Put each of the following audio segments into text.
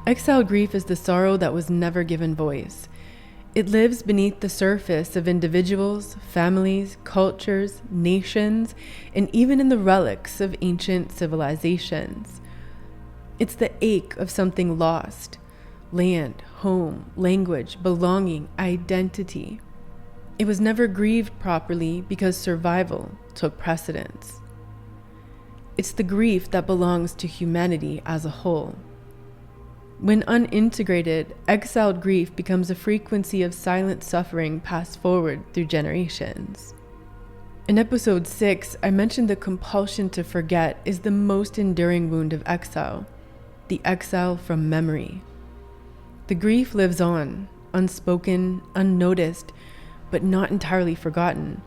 Exiled grief is the sorrow that was never given voice. It lives beneath the surface of individuals, families, cultures, nations, and even in the relics of ancient civilizations. It's the ache of something lost: land, home, language, belonging, identity. It was never grieved properly because survival took precedence. It's the grief that belongs to humanity as a whole. When unintegrated, exiled grief becomes a frequency of silent suffering passed forward through generations. In episode 6, I mentioned the compulsion to forget is the most enduring wound of exile, the exile from memory. The grief lives on, unspoken, unnoticed, but not entirely forgotten.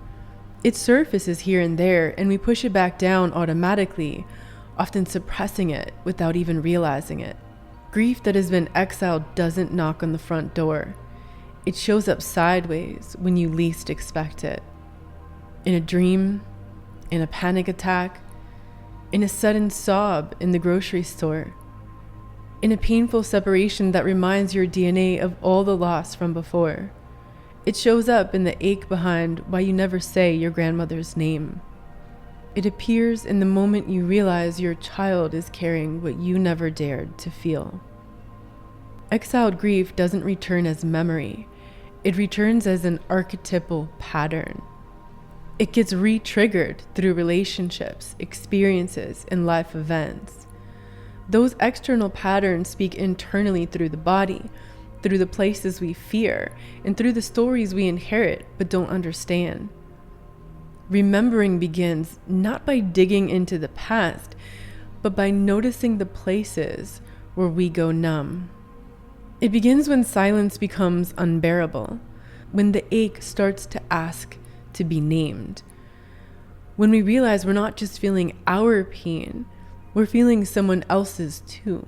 It surfaces here and there, and we push it back down automatically, often suppressing it without even realizing it. Grief that has been exiled doesn't knock on the front door. It shows up sideways when you least expect it. In a dream, in a panic attack, in a sudden sob in the grocery store, in a painful separation that reminds your DNA of all the loss from before. It shows up in the ache behind why you never say your grandmother's name. It appears in the moment you realize your child is carrying what you never dared to feel. Exiled grief doesn't return as memory. It returns as an archetypal pattern. It gets re-triggered through relationships, experiences, and life events. Those external patterns speak internally through the body, through the places we fear, and through the stories we inherit but don't understand. Remembering begins not by digging into the past, but by noticing the places where we go numb. It begins when silence becomes unbearable, when the ache starts to ask to be named, when we realize we're not just feeling our pain, we're feeling someone else's too.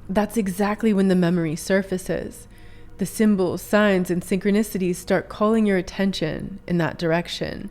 That's exactly when the memory surfaces. The symbols, signs, and synchronicities start calling your attention in that direction.